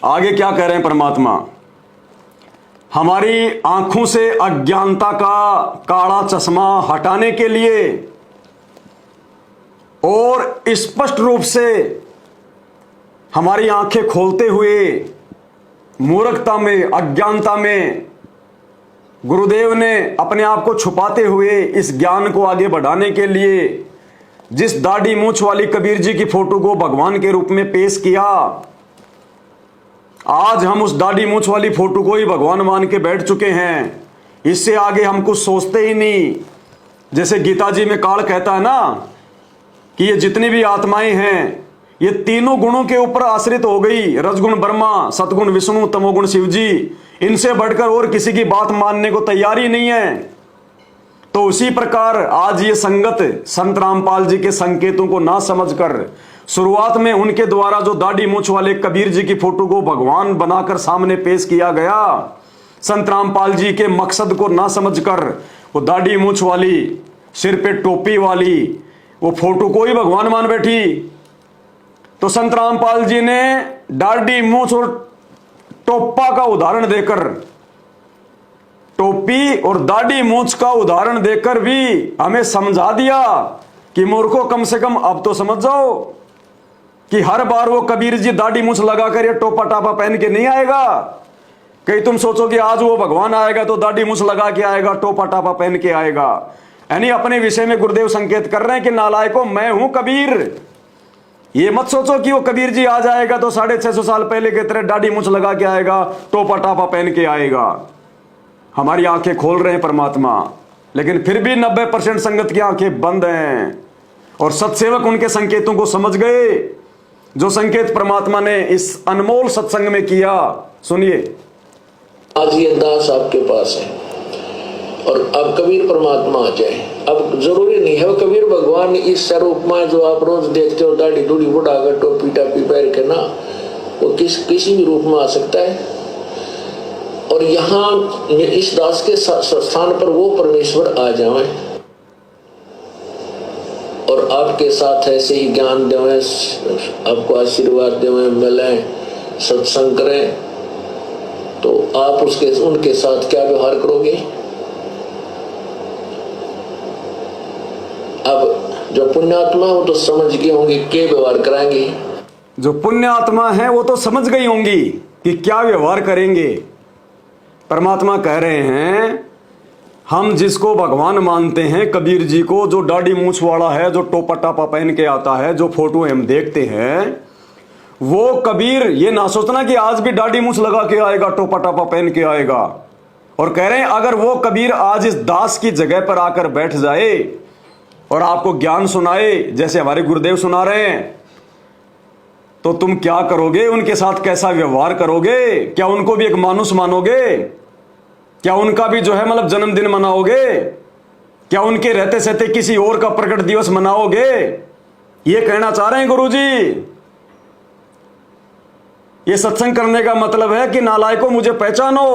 आगे क्या कह रहे हैं परमात्मा? हमारी आंखों से अज्ञानता का काला चश्मा हटाने के लिए और स्पष्ट रूप से हमारी आंखें खोलते हुए मूर्खता में, अज्ञानता में गुरुदेव ने अपने आप को छुपाते हुए इस ज्ञान को आगे बढ़ाने के लिए जिस दाढ़ी मूंछ वाली कबीर जी की फोटो को भगवान के रूप में पेश किया, आज हम उस दाढ़ी मूंछ वाली फोटो को ही भगवान मान के बैठ चुके हैं। इससे आगे हम कुछ सोचते ही नहीं। जैसे गीता जी में काल कहता है ना कि ये जितनी भी आत्माएं हैं ये तीनों गुणों के ऊपर आश्रित हो गई, रजगुण ब्रह्मा, सतगुण विष्णु, तमोगुण शिव जी। इनसे बढ़कर और किसी की बात मानने को तैयार ही नहीं है। तो उसी प्रकार आज ये संगत संत रामपाल जी के संकेतों को ना समझकर शुरुआत में उनके द्वारा जो दाढ़ी मूंछ वाले कबीर जी की फोटो को भगवान बनाकर सामने पेश किया गया, संत रामपाल जी के मकसद को ना समझकर वो दाढ़ी मूंछ वाली, सिर पे टोपी वाली वो फोटो को ही भगवान मान बैठी। तो संत रामपाल जी ने दाढ़ी मूंछ और टोपा का उदाहरण देकर, टोपी और दाढ़ी मूंछ का उदाहरण देकर भी हमें समझा दिया कि मूर्खों, कम से कम अब तो समझ जाओ कि हर बार वो कबीर जी दाढ़ी मूंछ लगाकर या टोपा टापा पहन के नहीं आएगा। कहीं तुम सोचो कि आज वो भगवान आएगा तो दाढ़ी मूंछ लगा के आएगा, टोपा टापा पहन के आएगा। यानी अपने विषय में गुरुदेव संकेत कर रहे हैं कि नालायकों, मैं हूं कबीर। ये मत सोचो कि वो कबीर जी आ जाएगा तो 650 साल पहले की तरह दाढ़ी मूंछ लगा के आएगा, टोपा टापा पहन के आएगा। हमारी आंखें खोल रहे हैं परमात्मा, लेकिन फिर भी 90% संगत की आंखें बंद हैं और सत्सेवक उनके संकेतों को समझ गए, जो संकेत परमात्मा ने इस अनमोल सत्संग में किया। सुनिए। आज ये दास आपके पास है और अब कबीर परमात्मा आ जाए। अब जरूरी नहीं है कबीर भगवान इस स्वरूप में जो आप रोज देखते हो, दाढ़ी दूढ़ी बुढ़ाकर टोपी टापी पहन के ना, वो किसी भी रूप में आ सकता है। और यहाँ इस दास के स्थान पर वो परमेश्वर आ जाए और आपके साथ ऐसे ही ज्ञान देवे, आपको आशीर्वाद देवे, मिले, सत्संग करें, तो आप उनके साथ क्या व्यवहार करोगे? अब जो पुण्यात्मा वो तो समझ गए होंगे क्या व्यवहार कराएंगे। जो पुण्य आत्मा है वो तो समझ गई होंगी कि क्या व्यवहार करेंगे। परमात्मा कह रहे हैं, हम जिसको भगवान मानते हैं, कबीर जी को, जो दाढ़ी मूंछ वाला है, जो टोपा टापा पहन के आता है, जो फोटो हम देखते हैं, वो कबीर ये ना सोचना कि आज भी दाढ़ी मूंछ लगा के आएगा, टोपा टापा पहन के आएगा। और कह रहे हैं अगर वो कबीर आज इस दास की जगह पर आकर बैठ जाए और आपको ज्ञान सुनाए जैसे हमारे गुरुदेव सुना रहे हैं, तो तुम क्या करोगे? उनके साथ कैसा व्यवहार करोगे? क्या उनको भी एक मानुष मानोगे? क्या उनका भी जो है मतलब जन्मदिन मनाओगे? क्या उनके रहते सहते किसी और का प्रकट दिवस मनाओगे? ये कहना चाह रहे हैं गुरुजी। ये सत्संग करने का मतलब है कि नालायकों, मुझे पहचानो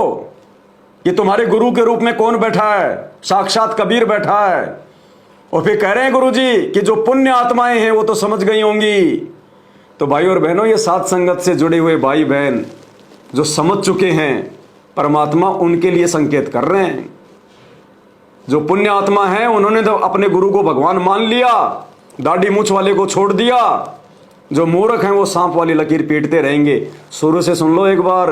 कि तुम्हारे गुरु के रूप में कौन बैठा है, साक्षात कबीर बैठा है। और फिर कह रहे हैं गुरुजी कि जो पुण्य आत्माएं हैं वो तो समझ गई होंगी। तो भाई और बहनों, ये साथ संगत से जुड़े हुए भाई बहन जो समझ चुके हैं, परमात्मा उनके लिए संकेत कर रहे हैं। जो पुण्य आत्मा है उन्होंने तो अपने गुरु को भगवान मान लिया, दाढ़ी मूंछ वाले को छोड़ दिया। जो मूर्ख हैं वो सांप वाली लकीर पीटते रहेंगे। शुरू से सुन लो एक बार।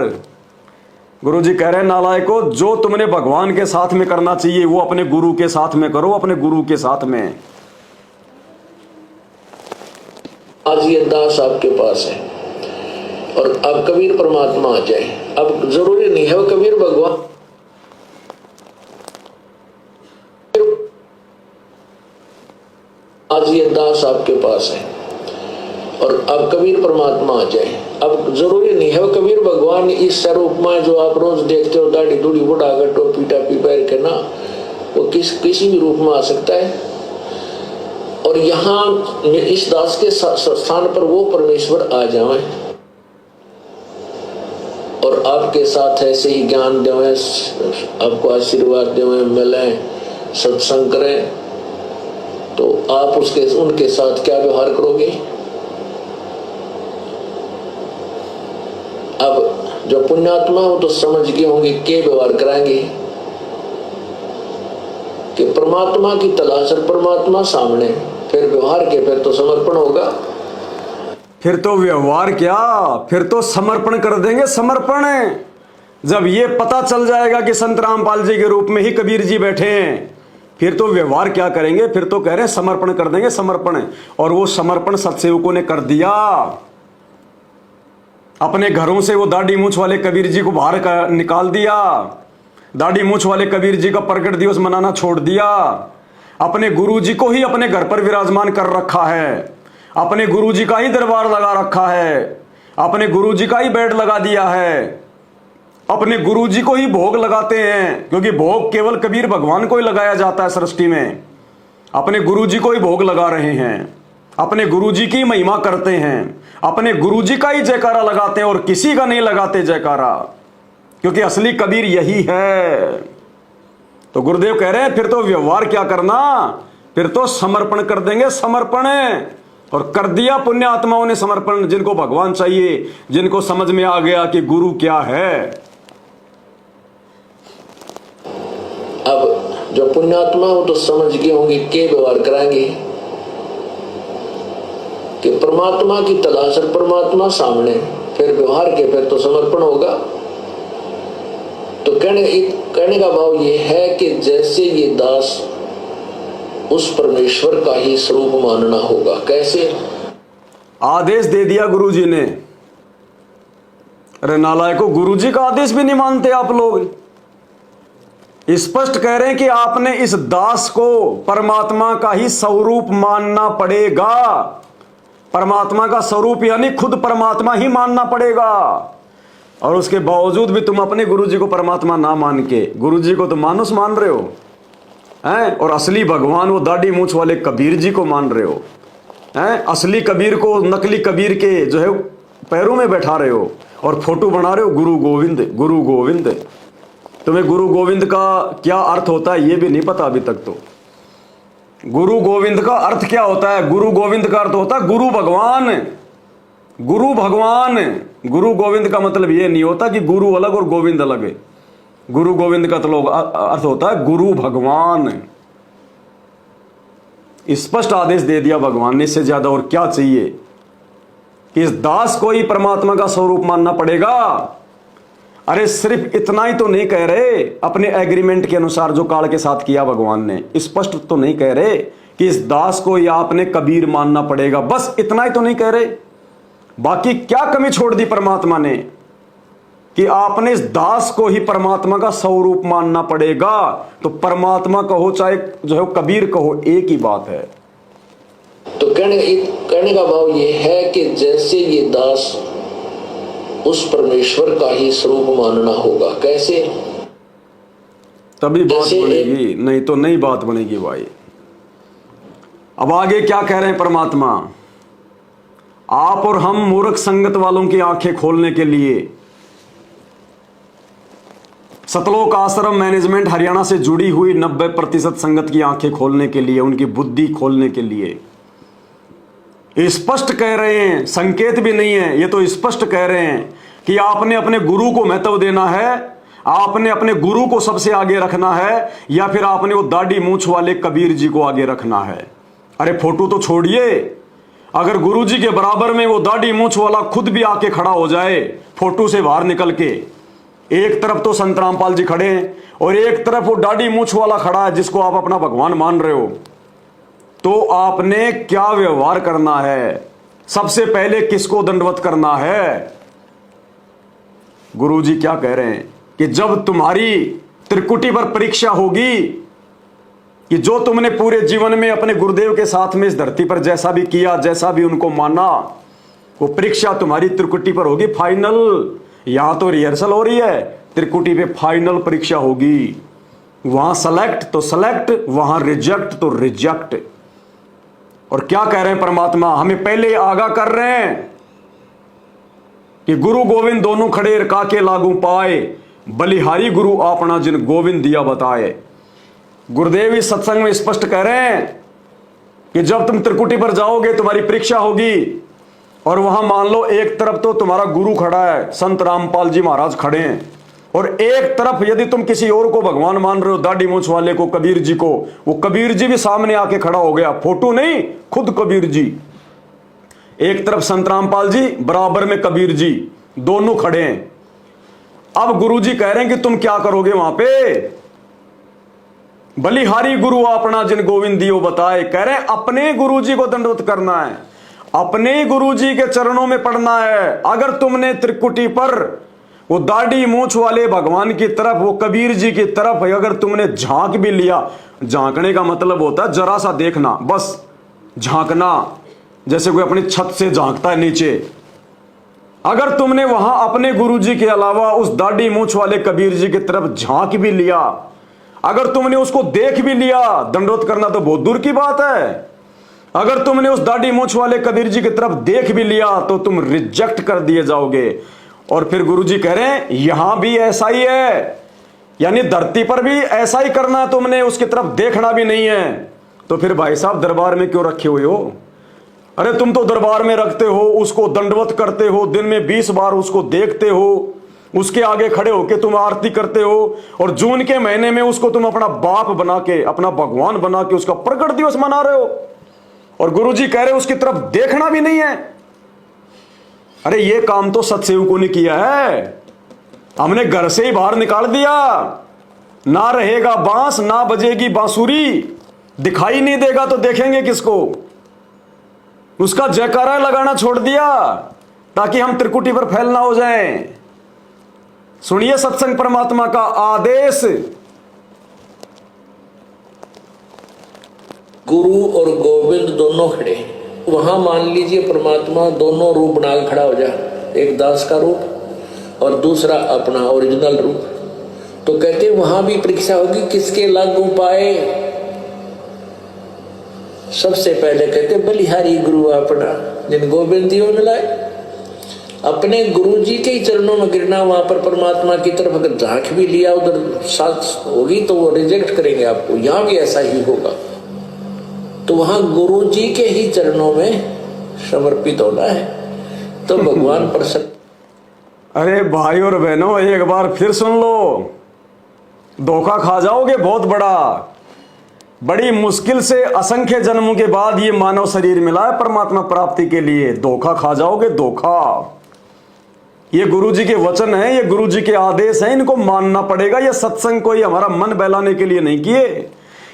गुरुजी कह रहे हैं, नालायकों, जो तुमने भगवान के साथ में करना चाहिए वो अपने गुरु के साथ में करो, अपने गुरु के साथ में। आज ये दास आपके पास है और अब कबीर परमात्मा आ जाए। अब जरूरी नहीं है कबीर भगवान, आज ये दास आपके पास है और अब कबीर परमात्मा आ जाए। अब जरूरी नहीं है कबीर भगवान इस स्वरूप में जो आप रोज देखते हो, दाढ़ी दूढ़ी बुढ़ाकर टोपी टापी पहन के ना, वो किसी भी रूप में आ सकता है। और यहाँ इस दास के स्थान पर वो परमेश्वर आ जाए और आपके साथ ऐसे ही ज्ञान देवे, आपको आशीर्वाद देवे, मिले, सत्संग करें, तो आप उनके साथ क्या व्यवहार करोगे? अब जो पुण्यात्मा वो तो समझ गए होंगे के व्यवहार कराएंगे कि परमात्मा की तलाश और परमात्मा सामने, फिर व्यवहार के फिर तो समर्पण होगा। फिर तो व्यवहार क्या, फिर तो समर्पण कर देंगे। समर्पण जब ये पता चल जाएगा कि संत रामपाल जी के रूप में ही कबीर जी बैठे हैं, फिर तो व्यवहार क्या करेंगे, फिर तो कह रहे हैं समर्पण कर देंगे, समर्पण। और वो समर्पण सत्सेवकों ने कर दिया। अपने घरों से वो दाढ़ी मूछ वाले कबीर जी को बाहर निकाल दिया। दाढ़ी मूछ वाले कबीर जी का प्रकट दिवस मनाना छोड़ दिया। अपने गुरु जी को ही अपने घर पर विराजमान कर रखा है। अपने गुरु जी का ही दरबार लगा रखा है। अपने गुरु जी का ही बेड लगा दिया है। अपने गुरु जी को ही भोग लगाते हैं, क्योंकि भोग केवल कबीर भगवान को ही लगाया जाता है सृष्टि में। अपने गुरु जी को ही भोग लगा रहे हैं, अपने गुरु जी की महिमा करते हैं, अपने गुरु जी का ही जयकारा लगाते हैं और किसी का नहीं लगाते जयकारा, क्योंकि असली कबीर यही है। तो गुरुदेव कह रहे हैं फिर तो व्यवहार क्या करना, फिर तो समर्पण कर देंगे, समर्पण। और कर दिया पुण्य आत्माओं ने समर्पण, जिनको भगवान चाहिए, जिनको समझ में आ गया कि गुरु क्या है। अब जो पुण्यात्मा वो तो समझ गए होंगे के व्यवहार कराएंगे कि परमात्मा की तलाश और परमात्मा सामने, फिर व्यवहार के फिर तो समर्पण होगा। तो कहने का भाव ये है कि जैसे ये दास उस परमेश्वर का ही स्वरूप मानना होगा। कैसे? आदेश दे दिया गुरु जी ने। अरे नालायको, गुरु जी का आदेश भी नहीं मानते आप लोग। स्पष्ट कह रहे हैं कि आपने इस दास को परमात्मा का ही स्वरूप मानना पड़ेगा। परमात्मा का स्वरूप यानी खुद परमात्मा ही मानना पड़ेगा। और उसके बावजूद भी तुम अपने गुरु जी को परमात्मा ना मान के गुरु जी को तो मानुस मान रहे हो हैं, और असली भगवान वो दाढ़ी मूछ वाले कबीर जी को मान रहे हो हैं। असली कबीर को नकली कबीर के जो है पैरों में बैठा रहे हो और फोटो बना रहे हो गुरु गोविंद, गुरु गोविंद। तुम्हें गुरु गोविंद का क्या अर्थ होता है ये भी नहीं पता अभी तक। तो गुरु गोविंद का अर्थ क्या होता है? गुरु गोविंद का अर्थ होता है गुरु भगवान, गुरु भगवान। गुरु गोविंद का मतलब ये नहीं होता कि गुरु अलग और गोविंद अलग है। गुरु गोविंद का तो अर्थ होता है गुरु भगवान। स्पष्ट आदेश दे दिया भगवान ने, इससे ज्यादा और क्या चाहिए कि इस दास को ही परमात्मा का स्वरूप मानना पड़ेगा। अरे सिर्फ इतना ही तो नहीं कह रहे, अपने एग्रीमेंट के अनुसार जो काल के साथ किया भगवान ने, स्पष्ट तो नहीं कह रहे कि इस दास को ही आपने कबीर मानना पड़ेगा, बस इतना ही तो नहीं कह रहे। बाकी क्या कमी छोड़ दी परमात्मा ने कि आपने इस दास को ही परमात्मा का स्वरूप मानना पड़ेगा। तो परमात्मा कहो चाहे जो है कबीर कहो, एक ही बात है। तो कहने का भाव ये है कि जैसे ये दास उस परमेश्वर का ही स्वरूप मानना होगा। कैसे? तभी बात बनेगी, नहीं तो नई बात बनेगी भाई। अब आगे क्या कह रहे हैं परमात्मा? आप और हम मूर्ख संगत वालों की आंखें खोलने के लिए सतलोक आश्रम मैनेजमेंट हरियाणा से जुड़ी हुई 90% संगत की आंखें खोलने के लिए, उनकी बुद्धि खोलने के लिए स्पष्ट कह रहे हैं, संकेत भी नहीं है, ये तो स्पष्ट कह रहे हैं कि आपने अपने गुरु को महत्व देना है, आपने अपने गुरु को सबसे आगे रखना है, या फिर आपने वो दाढ़ी मूछ वाले कबीर जी को आगे रखना है। अरे फोटो तो छोड़िए, अगर गुरु जी के बराबर में वो दाढ़ी मूछ वाला खुद भी आके खड़ा हो जाए फोटो से बाहर निकल के, एक तरफ तो संत रामपाल जी खड़े हैं और एक तरफ वो दाढ़ी मूछ वाला खड़ा है जिसको आप अपना भगवान मान रहे हो, तो आपने क्या व्यवहार करना है? सबसे पहले किसको दंडवत करना है? गुरुजी क्या कह रहे हैं कि जब तुम्हारी त्रिकुटी पर परीक्षा होगी कि जो तुमने पूरे जीवन में अपने गुरुदेव के साथ में इस धरती पर जैसा भी किया, जैसा भी उनको माना, वो परीक्षा तुम्हारी त्रिकुटी पर होगी फाइनल। यहां तो रिहर्सल हो रही है, त्रिकुटी पे फाइनल परीक्षा होगी। वहां सेलेक्ट तो सेलेक्ट, वहां रिजेक्ट तो रिजेक्ट। और क्या कह रहे हैं परमात्मा? हमें पहले आगाह कर रहे हैं कि गुरु गोविंद दोनों खड़े काके लागू पाए, बलिहारी गुरु आपना जिन गोविंद दिया बताए। गुरुदेव इस सत्संग में स्पष्ट कह रहे हैं कि जब तुम त्रिकुटी पर जाओगे तुम्हारी परीक्षा होगी, और वहां मान लो एक तरफ तो तुम्हारा गुरु खड़ा है, संत रामपाल जी महाराज खड़े हैं, और एक तरफ यदि तुम किसी और को भगवान मान रहे हो, दाढ़ी मूंछ वाले को, कबीर जी को, वो कबीर जी भी सामने आके खड़ा हो गया, फोटो नहीं, खुद कबीर जी। एक तरफ संत रामपाल जी, बराबर में कबीर जी, दोनों खड़े हैं। अब गुरु जी कह रहे हैं कि तुम क्या करोगे वहां पे? बलिहारी गुरु अपना जिन गोविंद दियो बताए, कह रहे हैं अपने गुरु जी को दंडवत करना है, अपने गुरु जी के चरणों में पड़ना है। अगर तुमने त्रिकुटी पर वो दाढ़ी मूंछ वाले भगवान की तरफ, वो कबीर जी की तरफ अगर तुमने झांक भी लिया, झांकने का मतलब होता है जरा सा देखना, बस झांकना, जैसे कोई अपनी छत से झांकता है नीचे। अगर तुमने वहां अपने गुरु जी के अलावा उस दाढ़ी मूंछ वाले कबीर जी की तरफ झांक भी लिया, अगर तुमने उसको देख भी लिया, दंडवत करना तो बहुत दूर की बात है। अगर तुमने उस दाढ़ी मूंछ वाले कबीर जी की तरफ देख भी लिया तो तुम रिजेक्ट कर दिए जाओगे। और फिर गुरु जी कह रहे हैं यहां भी ऐसा ही है, यानी धरती पर भी ऐसा ही करना है तुमने, उसकी तरफ देखना भी नहीं है। तो फिर भाई साहब दरबार में क्यों रखे हुए हो? अरे तुम तो दरबार में रखते हो, उसको दंडवत करते हो, दिन में 20 बार उसको देखते हो, उसके आगे खड़े होके तुम आरती करते हो, और जून के महीने में उसको तुम अपना बाप बना के, अपना भगवान बना के उसका प्रकट दिवस मना रहे हो, और गुरुजी कह रहे हो उसकी तरफ देखना भी नहीं है। अरे ये काम तो सत्सेवकों ने किया है, हमने घर से ही बाहर निकाल दिया, ना रहेगा बांस ना बजेगी बांसुरी, दिखाई नहीं देगा तो देखेंगे किसको, उसका जयकारा लगाना छोड़ दिया ताकि हम त्रिकुटी पर फैल ना हो जाएं। सुनिए सत्संग परमात्मा का आदेश। गुरु और गोविंद दोनों खड़े, वहां मान लीजिए परमात्मा दोनों रूप बना के खड़ा हो जाए, एक दास का रूप और दूसरा अपना ओरिजिनल रूप। तो कहते वहां भी परीक्षा होगी किसके लागू पाए। सबसे पहले कहते बलिहारी गुरु अपना जिन गोविंद दियो मिलाए। अपने गुरु जी के ही चरणों में गिरना, वहां पर परमात्मा की तरफ अगर झांक भी लिया उधर साथ होगी तो वो रिजेक्ट करेंगे आपको, यहां भी ऐसा ही होगा। तो वहां गुरु जी के ही चरणों में समर्पित होना है तो भगवान प्रसन्न। अरे भाई और बहनों एक बार फिर सुन लो, धोखा खा जाओगे बहुत बड़ा। बड़ी मुश्किल से असंख्य जन्मों के बाद ये मानव शरीर मिला है परमात्मा प्राप्ति के लिए, धोखा खा जाओगे, धोखा। ये गुरु जी के वचन है, ये गुरु जी के आदेश हैं, इनको मानना पड़ेगा। ये सत्संग कोई हमारा मन बहलाने के लिए नहीं किए,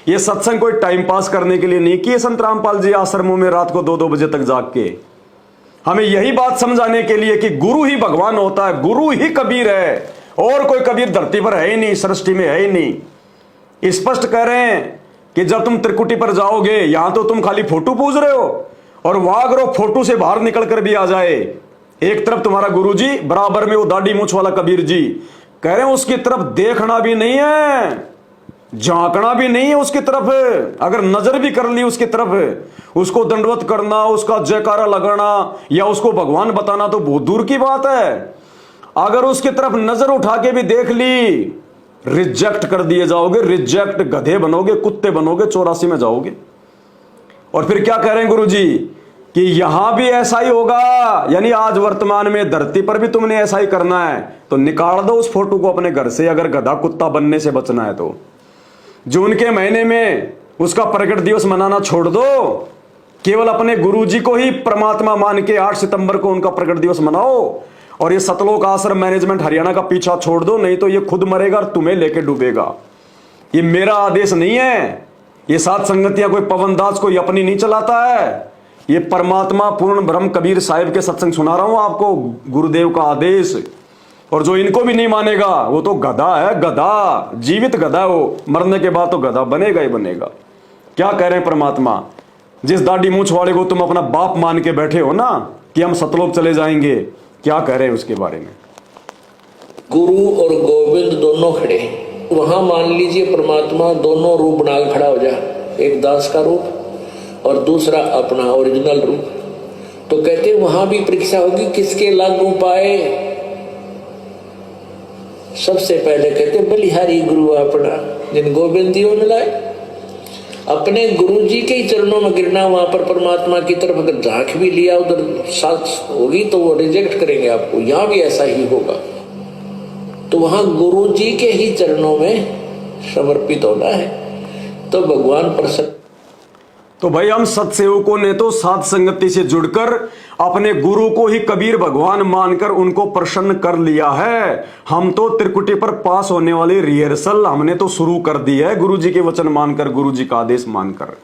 ये सत्संग कोई टाइम पास करने के लिए नहीं किए। संत रामपाल जी आश्रमों में रात को 2-2 बजे तक जाग के हमें यही बात समझाने के लिए कि गुरु ही भगवान होता है, गुरु ही कबीर है, और कोई कबीर धरती पर है ही नहीं, सृष्टि में है ही नहीं। स्पष्ट कह रहे हैं कि जब तुम त्रिकुटी पर जाओगे, यहां तो तुम खाली फोटो पूज रहे हो, और वहां अगर वो फोटो से बाहर निकल कर भी आ जाए, एक तरफ तुम्हारा गुरुजी, बराबर में वो दाढ़ी मूंछ वाला कबीर जी, कह रहे हैं उसकी तरफ देखना भी नहीं है, झांकना भी नहीं है उसकी तरफ। अगर नजर भी कर ली उसकी तरफ, उसको दंडवत करना, उसका जयकारा लगाना या उसको भगवान बताना तो बहुत दूर की बात है। अगर उसकी तरफ नजर उठा के भी देख ली, रिजेक्ट कर दिए जाओगे, रिजेक्ट, गधे बनोगे, कुत्ते बनोगे, 84 में जाओगे। और फिर क्या कह रहे हैं गुरुजी कि यहां भी ऐसा ही होगा, यानी आज वर्तमान में धरती पर भी तुमने ऐसा ही करना है। तो निकाल दो उस फोटो को अपने घर से, अगर गधा कुत्ता बनने से बचना है तो। जून के महीने में उसका प्रकट दिवस मनाना छोड़ दो, केवल अपने गुरुजी को ही परमात्मा मान के 8 सितंबर को उनका प्रकट दिवस मनाओ, और ये सतलोक आश्रम मैनेजमेंट हरियाणा का पीछा छोड़ दो, नहीं तो ये खुद मरेगा और तुम्हें लेके डूबेगा। ये मेरा आदेश नहीं है, ये सात संगतियां कोई पवनदास कोई अपनी नहीं चलाता है, ये परमात्मा पूर्ण ब्रह्म कबीर साहिब के सत्संग सुना रहा हूं आपको, गुरुदेव का आदेश। और जो इनको भी नहीं मानेगा वो तो गधा है, गधा, जीवित गधा है वो, मरने के बाद तो गधा बनेगा ही बनेगा। क्या कह रहे हैं परमात्मा, जिस दाढ़ी मूंछ वाले को तुम अपना बाप मान के बैठे हो ना कि हम सतलोक चले जाएंगे, क्या कह रहे हैं उसके बारे में। गुरु और गोविंद दोनों खड़े, वहां मान लीजिए परमात्मा दोनों रूप बना के खड़ा हो जाए, एक दास का रूप और दूसरा अपना ओरिजिनल रूप। तो कहते वहां भी परीक्षा होगी किसके लागू पाए। सबसे पहले कहते बलिहारी गुरु अपना जिन गोविंद दियो मिलाए। अपने गुरु जी के ही चरणों में गिरना, वहां पर परमात्मा की तरफ अगर झांक भी लिया उधर साथ होगी तो वो रिजेक्ट करेंगे आपको। यहां भी ऐसा ही होगा, तो वहां गुरु जी के ही चरणों में समर्पित होना है, तो भगवान प्रसन्न। तो भाई हम सत्सेवकों ने तो साध संगति से जुड़कर अपने गुरु को ही कबीर भगवान मानकर उनको प्रसन्न कर लिया है। हम तो त्रिकुटी पर पास होने वाली रिहर्सल हमने तो शुरू कर दी है, गुरु जी के वचन मानकर, गुरु जी का आदेश मानकर।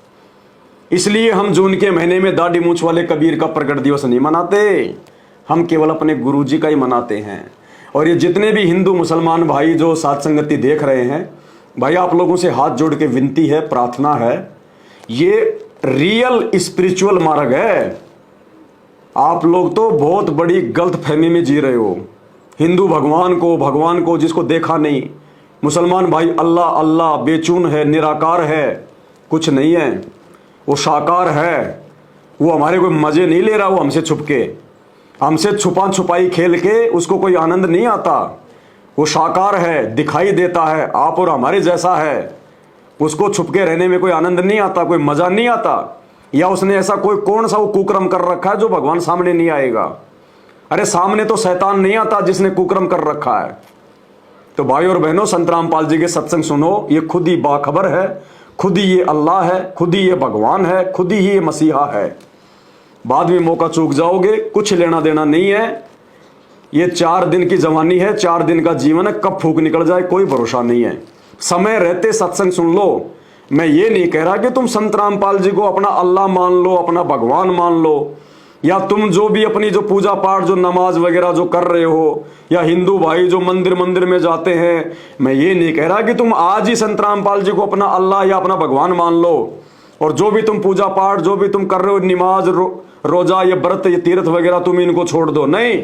इसलिए हम जून के महीने में दाढ़ी मूंछ वाले कबीर का प्रकट दिवस नहीं मनाते, हम केवल अपने गुरु जी का ही मनाते हैं। और ये जितने भी हिंदू मुसलमान भाई जो साध संगति देख रहे हैं, भाई आप लोगों से हाथ जोड़ के विनती है, प्रार्थना है, ये रियल स्पिरिचुअल मार्ग है। आप लोग तो बहुत बड़ी गलत फहमी में जी रहे हो। हिंदू भगवान को जिसको देखा नहीं, मुसलमान भाई अल्लाह अल्लाह बेचून है, निराकार है, कुछ नहीं है, वो साकार है। वो हमारे कोई मजे नहीं ले रहा, वो हमसे छुपा छुपाई खेल के उसको कोई आनंद नहीं आता। वो साकार है, दिखाई देता है, आप और हमारे जैसा है, उसको छुपके रहने में कोई आनंद नहीं आता, कोई मजा नहीं आता। या उसने ऐसा कोई कौन सा वो कुक्रम कर रखा है जो भगवान सामने नहीं आएगा? अरे सामने तो शैतान नहीं आता जिसने कुक्रम कर रखा है। तो भाई और बहनों, संत रामपाल जी के सत्संग सुनो, ये खुद ही बाखबर है, खुद ही ये अल्लाह है, खुद ही ये भगवान है, खुद ही ये मसीहा है। बाद में मौका चूक जाओगे, कुछ लेना देना नहीं है। ये 4 दिन की जवानी है, 4 दिन का जीवन है, कब फूक निकल जाए कोई भरोसा नहीं है। समय रहते सत्संग सुन लो। मैं ये नहीं कह रहा कि तुम संत रामपाल जी को अपना अल्लाह मान लो, अपना भगवान मान लो, या तुम जो भी अपनी जो पूजा पाठ, जो नमाज वगैरह जो कर रहे हो, या हिंदू भाई जो मंदिर में जाते हैं, मैं ये नहीं कह रहा कि तुम आज ही संत रामपाल जी को अपना अल्लाह या अपना भगवान मान लो, और जो भी तुम पूजा पाठ जो भी तुम कर रहे हो, नमाज रोजा ये व्रत ये तीर्थ वगैरह, तुम इनको छोड़ दो। नहीं,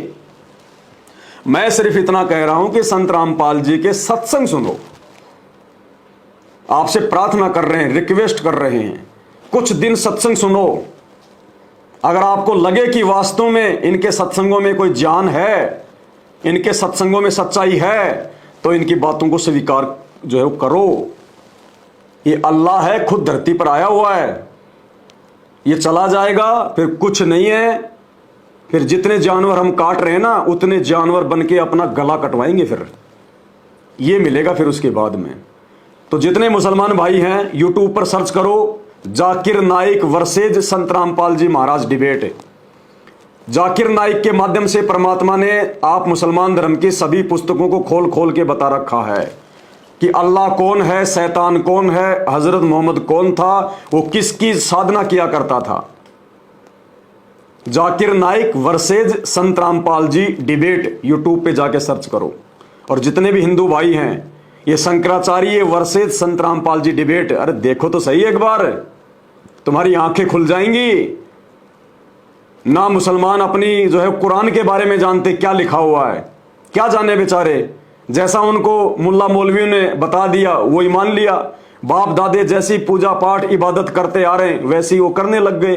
मैं सिर्फ इतना कह रहा हूं कि संत रामपाल जी के सत्संग सुनो। आपसे प्रार्थना कर रहे हैं, रिक्वेस्ट कर रहे हैं, कुछ दिन सत्संग सुनो। अगर आपको लगे कि वास्तव में इनके सत्संगों में कोई ज्ञान है, इनके सत्संगों में सच्चाई है, तो इनकी बातों को स्वीकार जो है वो करो। ये अल्लाह है, खुद धरती पर आया हुआ है, ये चला जाएगा, फिर कुछ नहीं है। फिर जितने जानवर हम काट रहे हैं ना, उतने जानवर बन के अपना गला कटवाएंगे, फिर ये मिलेगा फिर उसके बाद में। तो जितने मुसलमान भाई हैं, यूट्यूब पर सर्च करो, जाकिर नाइक वर्सेज संत रामपाल जी महाराज डिबेट। जाकिर नाइक के माध्यम से परमात्मा ने आप मुसलमान धर्म की सभी पुस्तकों को खोल खोल के बता रखा है कि अल्लाह कौन है, शैतान कौन है, हजरत मोहम्मद कौन था, वो किसकी साधना किया करता था। जाकिर नाइक वर्सेज संत रामपाल जी डिबेट यूट्यूब पे जाके सर्च करो। और जितने भी हिंदू भाई हैं, ये शंकराचार्य वर्सेज संत रामपाल जी डिबेट, अरे देखो तो सही एक बार, तुम्हारी आंखें खुल जाएंगी। ना मुसलमान अपनी जो है कुरान के बारे में जानते, क्या लिखा हुआ है, क्या जाने बेचारे। जैसा उनको मुल्ला मौलवियों ने बता दिया वही मान लिया। बाप दादे जैसी पूजा पाठ इबादत करते आ रहे हैं वैसी वो करने लग गए।